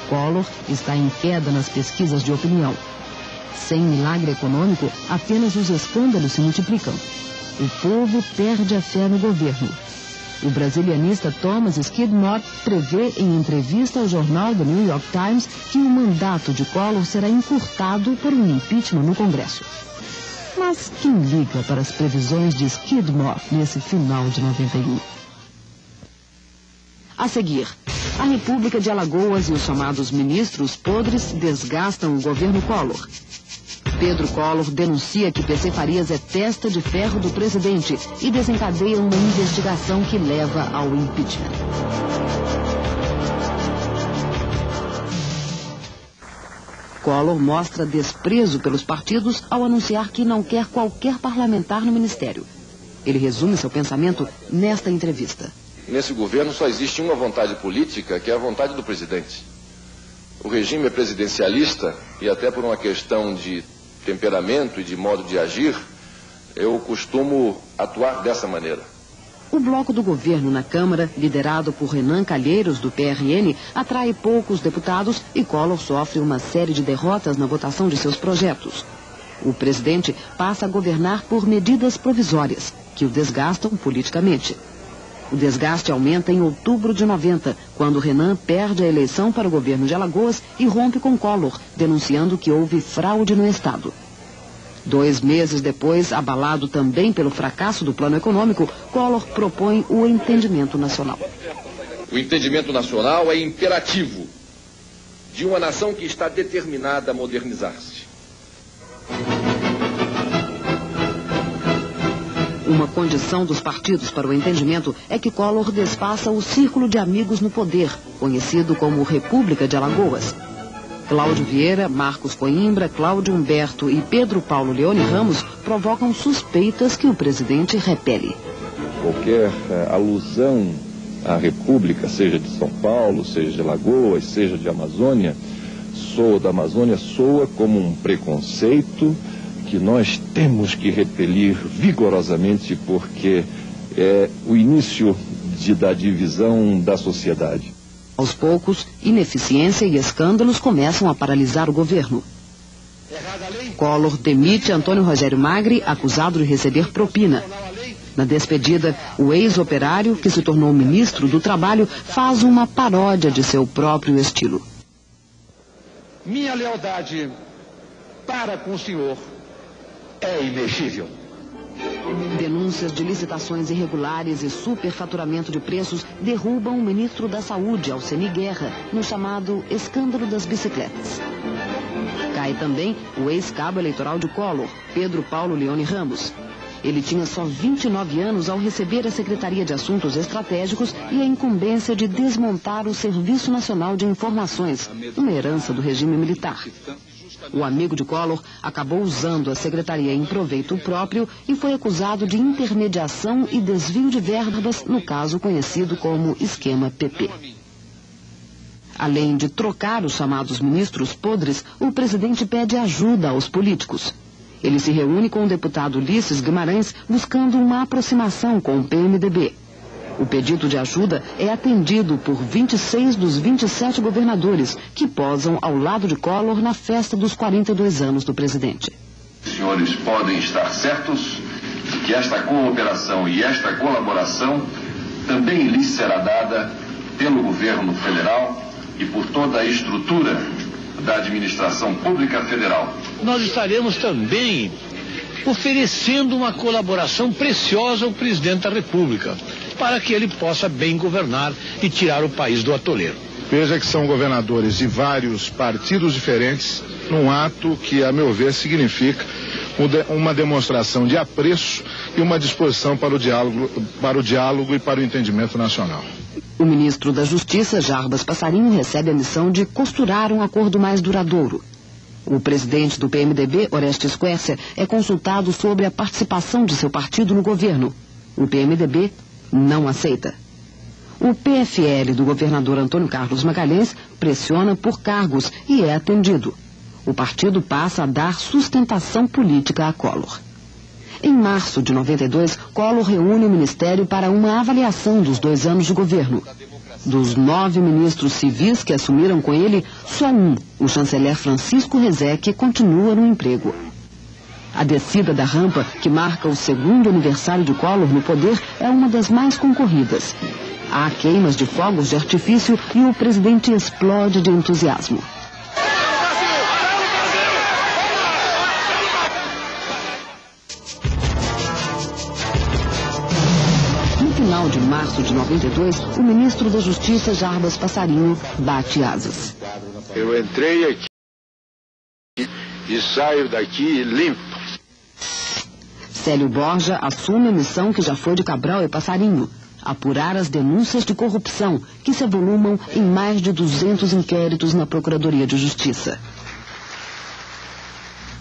Collor está em queda nas pesquisas de opinião. Sem milagre econômico, apenas os escândalos se multiplicam. O povo perde a fé no governo. O brasilianista Thomas Skidmore prevê em entrevista ao jornal The New York Times que o mandato de Collor será encurtado por um impeachment no Congresso. Mas quem liga para as previsões de Skidmore nesse final de 91? A seguir, a República de Alagoas e os chamados ministros podres desgastam o governo Collor. Pedro Collor denuncia que PC Farias é testa de ferro do presidente e desencadeia uma investigação que leva ao impeachment. Collor mostra desprezo pelos partidos ao anunciar que não quer qualquer parlamentar no ministério. Ele resume seu pensamento nesta entrevista. Nesse governo só existe uma vontade política, que é a vontade do presidente. O regime é presidencialista e até por uma questão de temperamento e de modo de agir, eu costumo atuar dessa maneira. O bloco do governo na Câmara, liderado por Renan Calheiros, do PRN, atrai poucos deputados e Collor sofre uma série de derrotas na votação de seus projetos. O presidente passa a governar por medidas provisórias, que o desgastam politicamente. O desgaste aumenta em outubro de 90, quando Renan perde a eleição para o governo de Alagoas e rompe com Collor, denunciando que houve fraude no Estado. 2 meses depois, abalado também pelo fracasso do plano econômico, Collor propõe o entendimento nacional. O entendimento nacional é imperativo de uma nação que está determinada a modernizar-se. Uma condição dos partidos para o entendimento é que Collor desfaça o círculo de amigos no poder, conhecido como República de Alagoas. Cláudio Vieira, Marcos Coimbra, Cláudio Humberto e Pedro Paulo Leone Ramos provocam suspeitas que o presidente repele. Qualquer alusão à República, seja de São Paulo, seja de Alagoas, seja de Amazônia, soa como um preconceito que nós temos que repelir vigorosamente, porque é o início da divisão da sociedade. Aos poucos, ineficiência e escândalos começam a paralisar o governo. Collor demite Antônio Rogério Magri, acusado de receber propina. Na despedida, o ex-operário, que se tornou ministro do Trabalho, faz uma paródia de seu próprio estilo. Minha lealdade para com o senhor é imexível. Denúncias de licitações irregulares e superfaturamento de preços derrubam o ministro da Saúde, Alceni Guerra, no chamado escândalo das bicicletas. Cai também o ex-cabo eleitoral de Collor, Pedro Paulo Leone Ramos. Ele tinha só 29 anos ao receber a Secretaria de Assuntos Estratégicos e a incumbência de desmontar o Serviço Nacional de Informações, uma herança do regime militar. O amigo de Collor acabou usando a secretaria em proveito próprio e foi acusado de intermediação e desvio de verbas no caso conhecido como Esquema PP. Além de trocar os chamados ministros podres, o presidente pede ajuda aos políticos. Ele se reúne com o deputado Ulisses Guimarães buscando uma aproximação com o PMDB. O pedido de ajuda é atendido por 26 dos 27 governadores que posam ao lado de Collor na festa dos 42 anos do presidente. Os senhores podem estar certos de que esta cooperação e esta colaboração também lhes será dada pelo governo federal e por toda a estrutura da administração pública federal. Nós estaremos também oferecendo uma colaboração preciosa ao presidente da República, para que ele possa bem governar e tirar o país do atoleiro. Veja que são governadores de vários partidos diferentes, num ato que, a meu ver, significa uma demonstração de apreço e uma disposição para o diálogo e para o entendimento nacional. O ministro da Justiça, Jarbas Passarinho, recebe a missão de costurar um acordo mais duradouro. O presidente do PMDB, Orestes Quercia, é consultado sobre a participação de seu partido no governo. O PMDB não aceita. O PFL do governador Antônio Carlos Magalhães pressiona por cargos e é atendido. O partido passa a dar sustentação política a Collor. Em março de 92, Collor reúne o ministério para uma avaliação dos 2 anos de governo. Dos 9 ministros civis que assumiram com ele, só um, o chanceler Francisco Rezec, continua no emprego. A descida da rampa, que marca o 2º aniversário de Collor no poder, é uma das mais concorridas. Há queimas de fogos de artifício e o presidente explode de entusiasmo. No final de março de 92, o ministro da Justiça, Jarbas Passarinho, bate asas. Eu entrei aqui e saio daqui limpo. Célio Borja assume a missão que já foi de Cabral e Passarinho: apurar as denúncias de corrupção, que se avolumam em mais de 200 inquéritos na Procuradoria de Justiça.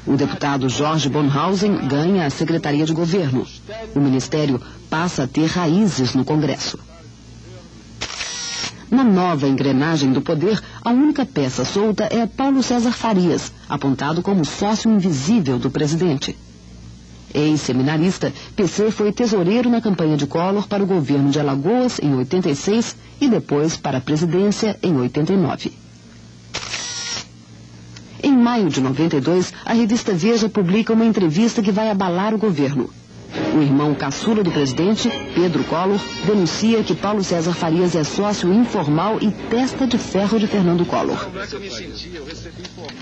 O deputado Jorge Bonhausen ganha a Secretaria de Governo. O ministério passa a ter raízes no Congresso. Na nova engrenagem do poder, a única peça solta é Paulo César Farias, apontado como sócio invisível do presidente. Ex-seminarista, PC foi tesoureiro na campanha de Collor para o governo de Alagoas em 86 e depois para a presidência em 89. Em maio de 92, a revista Veja publica uma entrevista que vai abalar o governo. O irmão caçula do presidente, Pedro Collor, denuncia que Paulo César Farias é sócio informal e testa de ferro de Fernando Collor.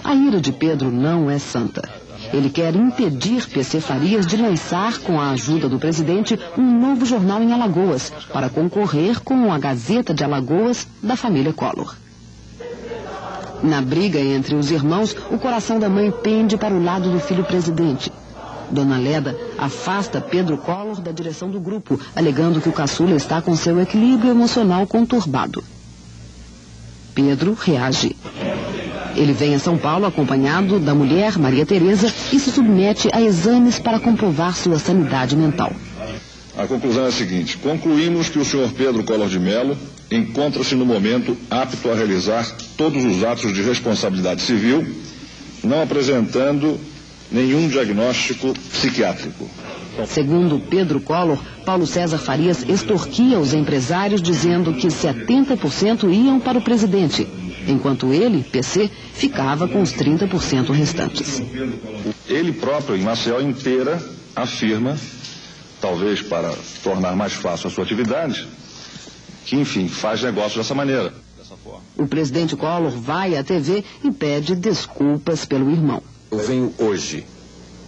A ira de Pedro não é santa. Ele quer impedir PC Farias de lançar, com a ajuda do presidente, um novo jornal em Alagoas, para concorrer com a Gazeta de Alagoas da família Collor. Na briga entre os irmãos, o coração da mãe pende para o lado do filho presidente. Dona Leda afasta Pedro Collor da direção do grupo, alegando que o caçula está com seu equilíbrio emocional conturbado. Pedro reage. Ele vem a São Paulo acompanhado da mulher, Maria Tereza, e se submete a exames para comprovar sua sanidade mental. A conclusão é a seguinte: concluímos que o senhor Pedro Collor de Mello encontra-se no momento apto a realizar todos os atos de responsabilidade civil, não apresentando nenhum diagnóstico psiquiátrico. Segundo Pedro Collor, Paulo César Farias extorquia os empresários dizendo que 70% iam para o presidente, enquanto ele, PC, ficava com os 30% restantes. Ele próprio, em Maceió inteira, afirma, talvez para tornar mais fácil a sua atividade, que, enfim, faz negócio dessa maneira, dessa forma. O presidente Collor vai à TV e pede desculpas pelo irmão. Eu venho hoje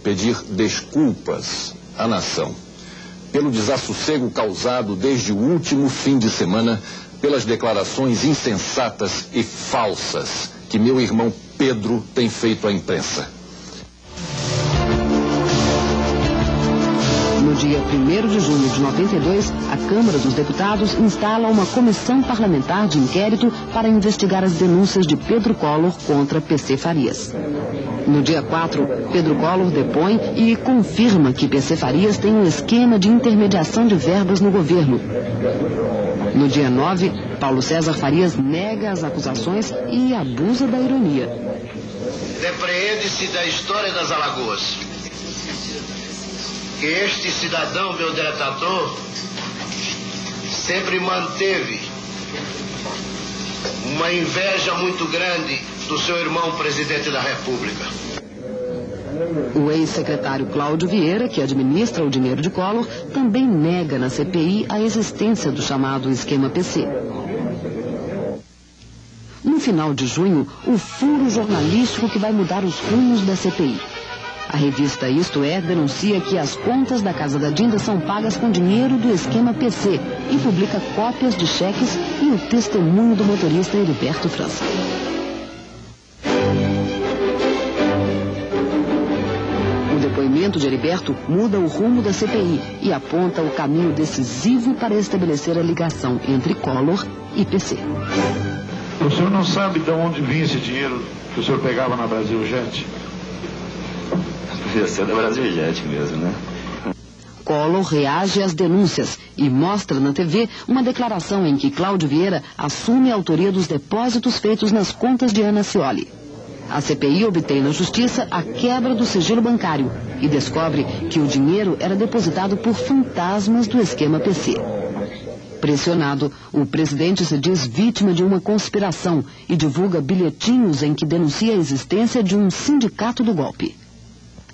pedir desculpas à nação pelo desassossego causado desde o último fim de semana pelas declarações insensatas e falsas que meu irmão Pedro tem feito à imprensa. No dia 1º de junho de 92, a Câmara dos Deputados instala uma comissão parlamentar de inquérito para investigar as denúncias de Pedro Collor contra PC Farias. No dia 4, Pedro Collor depõe e confirma que PC Farias tem um esquema de intermediação de verbas no governo. No dia 9, Paulo César Farias nega as acusações e abusa da ironia. Depreende-se da história das Alagoas que este cidadão, meu detrator, sempre manteve uma inveja muito grande do seu irmão presidente da República. O ex-secretário Cláudio Vieira, que administra o dinheiro de Collor, também nega na CPI a existência do chamado esquema PC. No final de junho, o furo jornalístico que vai mudar os rumos da CPI. A revista Isto É denuncia que as contas da casa da Dinda são pagas com dinheiro do esquema PC e publica cópias de cheques e o testemunho do motorista Heriberto França. O depoimento de Heriberto muda o rumo da CPI e aponta o caminho decisivo para estabelecer a ligação entre Collor e PC. O senhor não sabe de onde vinha esse dinheiro que o senhor pegava na Brasiljet? Devia ser da Brasiljet mesmo, né? Collor reage às denúncias e mostra na TV uma declaração em que Cláudio Vieira assume a autoria dos depósitos feitos nas contas de Ana Scioli. A CPI obtém na Justiça a quebra do sigilo bancário e descobre que o dinheiro era depositado por fantasmas do esquema PC. Pressionado, o presidente se diz vítima de uma conspiração e divulga bilhetinhos em que denuncia a existência de um sindicato do golpe.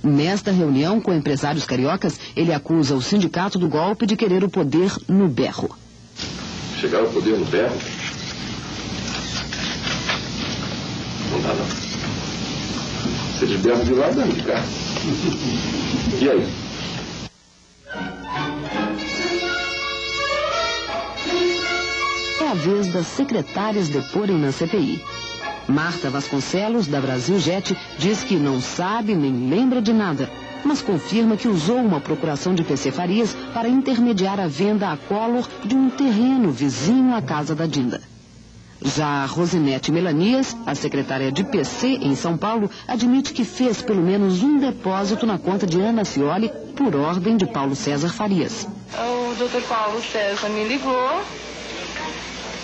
Nesta reunião com empresários cariocas, ele acusa o sindicato do golpe de querer o poder no berro. Chegar ao poder no berro? Não dá, não. Se eles berram de lá, dá de cá. E aí? É a vez das secretárias deporem na CPI. Marta Vasconcelos, da Brasiljet, diz que não sabe nem lembra de nada, mas confirma que usou uma procuração de PC Farias para intermediar a venda a Collor de um terreno vizinho à casa da Dinda. Já Rosinete Melanias, a secretária de PC em São Paulo, admite que fez pelo menos um depósito na conta de Ana Scioli por ordem de Paulo César Farias. O Dr. Paulo César me ligou,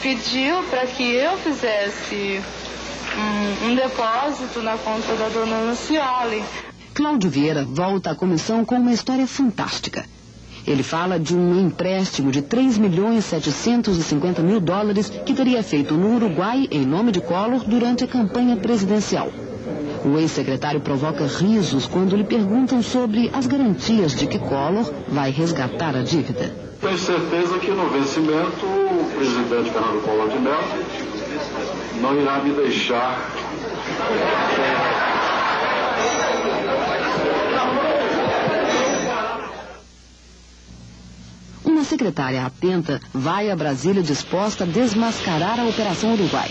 pediu para que eu fizesse um depósito na conta da dona Ana Scioli. Cláudio Vieira volta à comissão com uma história fantástica. Ele fala de um empréstimo de $3.750.000 que teria feito no Uruguai em nome de Collor durante a campanha presidencial. O ex-secretário provoca risos quando lhe perguntam sobre as garantias de que Collor vai resgatar a dívida. Tenho certeza que no vencimento o presidente Fernando Collor de Mello não irá me deixar secretária atenta vai a Brasília disposta a desmascarar a Operação Uruguai.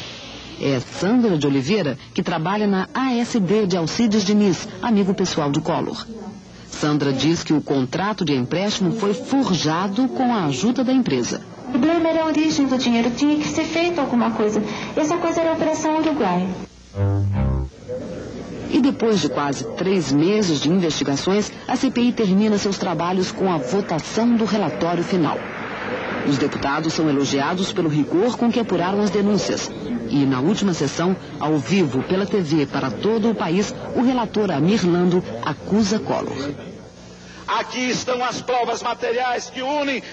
É Sandra de Oliveira, que trabalha na ASD de Alcides Diniz, amigo pessoal de Collor. Sandra diz que o contrato de empréstimo foi forjado com a ajuda da empresa. O problema era a origem do dinheiro, tinha que ser feito alguma coisa. Essa coisa era a Operação Uruguai. E depois de quase 3 meses de investigações, a CPI termina seus trabalhos com a votação do relatório final. Os deputados são elogiados pelo rigor com que apuraram as denúncias. E na última sessão, ao vivo pela TV para todo o país, o relator Amir Lando acusa Collor. Aqui estão as provas materiais que unem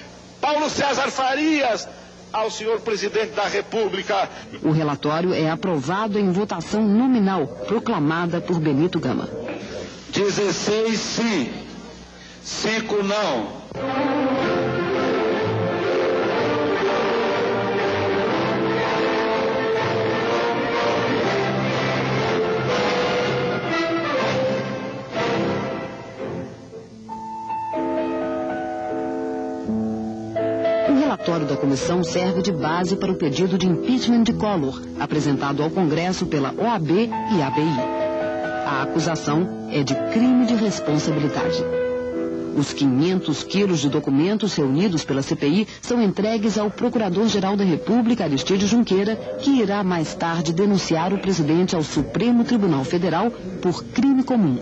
Paulo César Farias ao senhor presidente da República. O relatório é aprovado em votação nominal, proclamada por Benito Gama. 16 sim, 5 não. O relatório da comissão serve de base para o pedido de impeachment de Collor, apresentado ao Congresso pela OAB e ABI. A acusação é de crime de responsabilidade. Os 500 quilos de documentos reunidos pela CPI são entregues ao Procurador-Geral da República, Aristide Junqueira, que irá mais tarde denunciar o presidente ao Supremo Tribunal Federal por crime comum.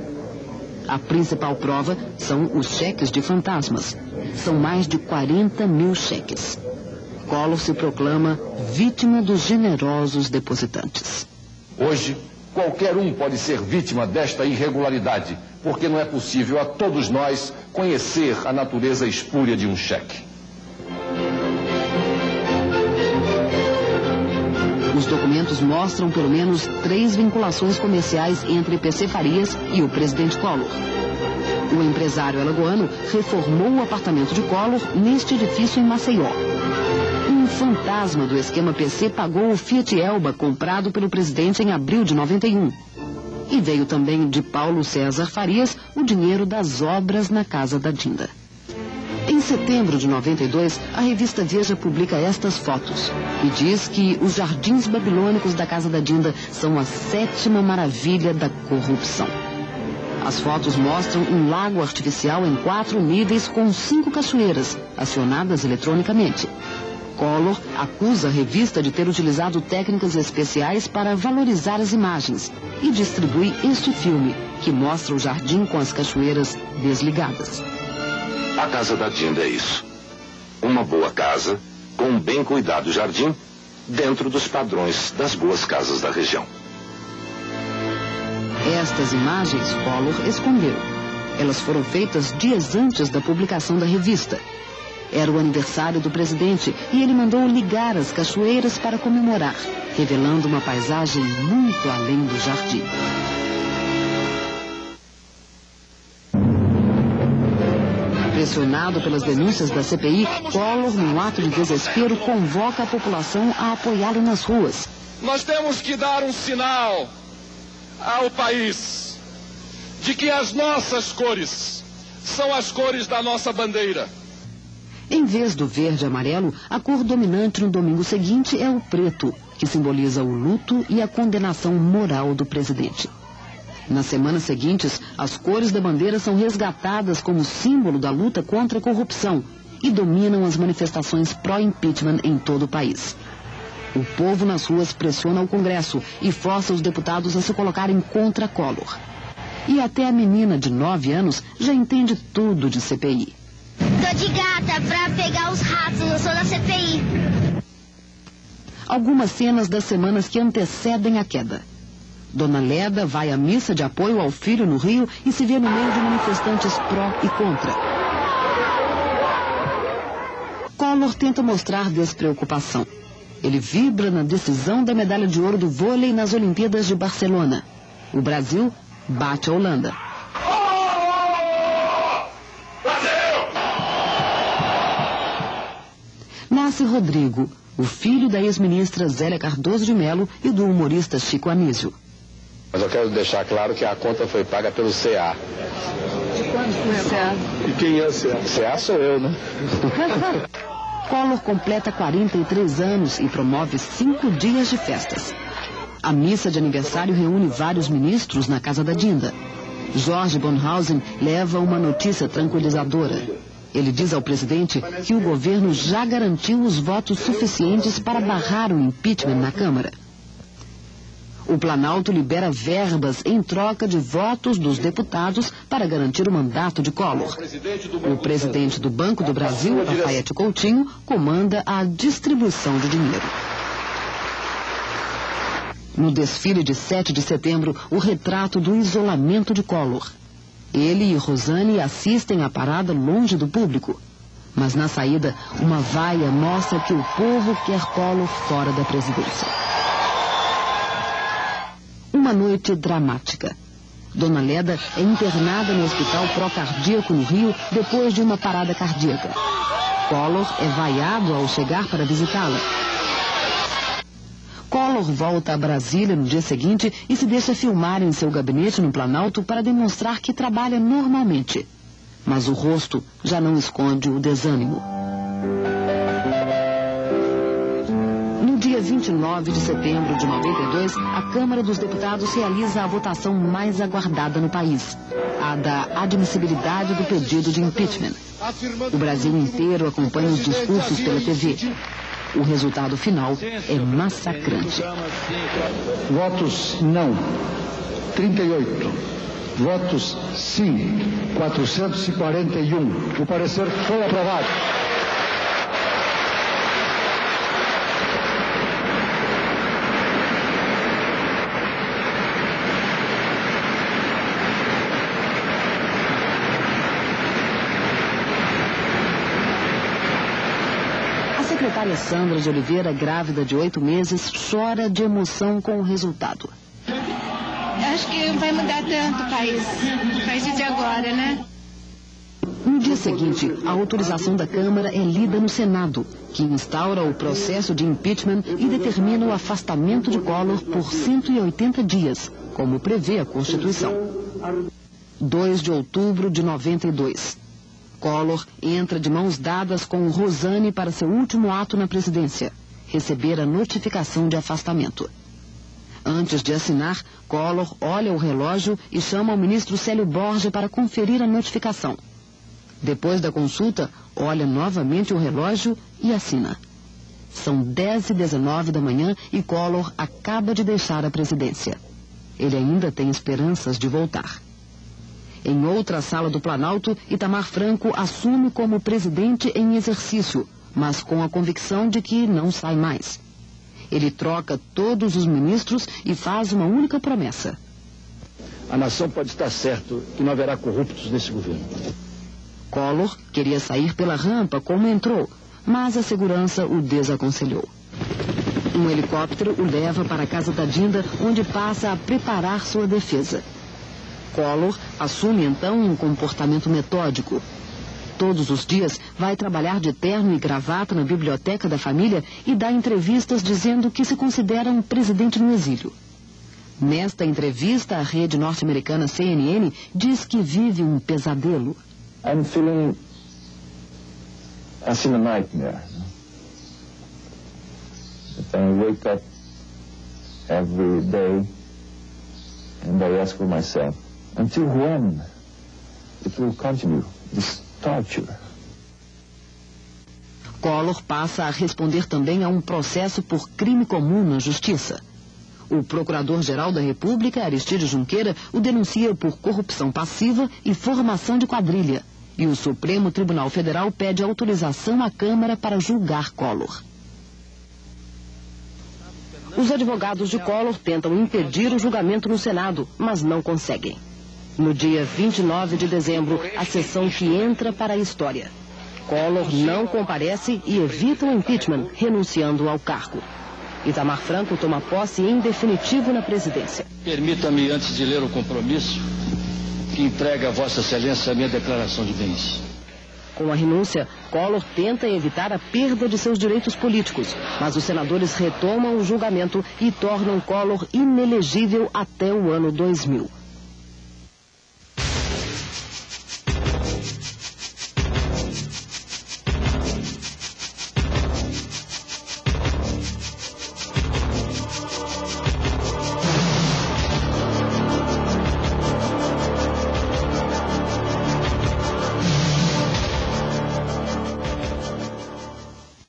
A principal prova são os cheques de fantasmas. São mais de 40 mil cheques. Collor se proclama vítima dos generosos depositantes. Hoje, qualquer um pode ser vítima desta irregularidade, porque não é possível a todos nós conhecer a natureza espúria de um cheque. Os documentos mostram pelo menos 3 vinculações comerciais entre PC Farias e o presidente Collor. O empresário alagoano reformou o apartamento de Collor neste edifício em Maceió. Um fantasma do esquema PC pagou o Fiat Elba comprado pelo presidente em abril de 91. E veio também de Paulo César Farias o dinheiro das obras na casa da Dinda. Em setembro de 92, a revista Veja publica estas fotos e diz que os jardins babilônicos da casa da Dinda são a 7ª maravilha da corrupção. As fotos mostram um lago artificial em 4 níveis com 5 cachoeiras, acionadas eletronicamente. Collor acusa a revista de ter utilizado técnicas especiais para valorizar as imagens e distribui este filme, que mostra o jardim com as cachoeiras desligadas. A casa da Dinda é isso. Uma boa casa, com um bem cuidado jardim, dentro dos padrões das boas casas da região. Estas imagens Collor escondeu. Elas foram feitas dias antes da publicação da revista. Era o aniversário do presidente e ele mandou ligar as cachoeiras para comemorar, revelando uma paisagem muito além do jardim. Pressionado pelas denúncias da CPI, Collor, num ato de desespero, convoca a população a apoiá-lo nas ruas. Nós temos que dar um sinal ao país de que as nossas cores são as cores da nossa bandeira. Em vez do verde e amarelo, a cor dominante no domingo seguinte é o preto, que simboliza o luto e a condenação moral do presidente. Nas semanas seguintes, as cores da bandeira são resgatadas como símbolo da luta contra a corrupção e dominam as manifestações pró-impeachment em todo o país. O povo nas ruas pressiona o Congresso e força os deputados a se colocarem contra Collor. E até a menina de 9 anos já entende tudo de CPI. Tô de gata pra pegar os ratos, eu sou da CPI. Algumas cenas das semanas que antecedem a queda. Dona Leda vai à missa de apoio ao filho no Rio e se vê no meio de manifestantes pró e contra. Collor tenta mostrar despreocupação. Ele vibra na decisão da medalha de ouro do vôlei nas Olimpíadas de Barcelona. O Brasil bate a Holanda. Nasce Rodrigo, o filho da ex-ministra Zélia Cardoso de Mello e do humorista Chico Anísio. Mas eu quero deixar claro que a conta foi paga pelo CA. quando foi a CEA? E quem é a CEA? CEA sou eu, né? Collor completa 43 anos e promove 5 dias de festas. A missa de aniversário reúne vários ministros na casa da Dinda. Jorge Bornhausen leva uma notícia tranquilizadora. Ele diz ao presidente que o governo já garantiu os votos suficientes para barrar o impeachment na Câmara. O Planalto libera verbas em troca de votos dos deputados para garantir o mandato de Collor. O presidente do Banco do Brasil, Lafayette Coutinho, comanda a distribuição de dinheiro. No desfile de 7 de setembro, o retrato do isolamento de Collor. Ele e Rosane assistem à parada longe do público. Mas na saída, uma vaia mostra que o povo quer Collor fora da presidência. Uma noite dramática. Dona Leda é internada no Hospital Procardíaco no Rio depois de uma parada cardíaca. Collor é vaiado ao chegar para visitá-la. Collor volta a Brasília no dia seguinte e se deixa filmar em seu gabinete no Planalto para demonstrar que trabalha normalmente. Mas o rosto já não esconde o desânimo. No dia 29 de setembro de 92, a Câmara dos Deputados realiza a votação mais aguardada no país, a da admissibilidade do pedido de impeachment. O Brasil inteiro acompanha os discursos pela TV. O resultado final é massacrante. Votos não, 38. Votos sim, 441. O parecer foi aprovado. A secretária Sandra de Oliveira, grávida de 8 meses, chora de emoção com o resultado. Acho que não vai mudar tanto o país a partir de agora, né? No dia seguinte, a autorização da Câmara é lida no Senado, que instaura o processo de impeachment e determina o afastamento de Collor por 180 dias, como prevê a Constituição. 2 de outubro de 92. Collor entra de mãos dadas com Rosane para seu último ato na presidência, receber a notificação de afastamento. Antes de assinar, Collor olha o relógio e chama o ministro Célio Borja para conferir a notificação. Depois da consulta, olha novamente o relógio e assina. São 10h19 da manhã e Collor acaba de deixar a presidência. Ele ainda tem esperanças de voltar. Em outra sala do Planalto, Itamar Franco assume como presidente em exercício, mas com a convicção de que não sai mais. Ele troca todos os ministros e faz uma única promessa. A nação pode estar certo que não haverá corruptos nesse governo. Collor queria sair pela rampa como entrou, mas a segurança o desaconselhou. Um helicóptero o leva para a casa da Dinda, onde passa a preparar sua defesa. Collor assume então um comportamento metódico. Todos os dias vai trabalhar de terno e gravata na biblioteca da família e dá entrevistas dizendo que se considera um presidente no exílio. Nesta entrevista, a rede norte-americana CNN diz que vive um pesadelo. I'm feeling as in a nightmare. I wake up every day and I ask for myself, until when it will continue, this torture? Collor passa a responder também a um processo por crime comum na Justiça. O Procurador-Geral da República, Aristides Junqueira, o denuncia por corrupção passiva e formação de quadrilha. E o Supremo Tribunal Federal pede autorização à Câmara para julgar Collor. Os advogados de Collor tentam impedir o julgamento no Senado, mas não conseguem. No dia 29 de dezembro, a sessão que entra para a história. Collor não comparece e evita o impeachment, renunciando ao cargo. Itamar Franco toma posse em definitivo na presidência. Permita-me, antes de ler o compromisso, que entregue a Vossa Excelência a minha declaração de bens. Com a renúncia, Collor tenta evitar a perda de seus direitos políticos, mas os senadores retomam o julgamento e tornam Collor inelegível até o ano 2000.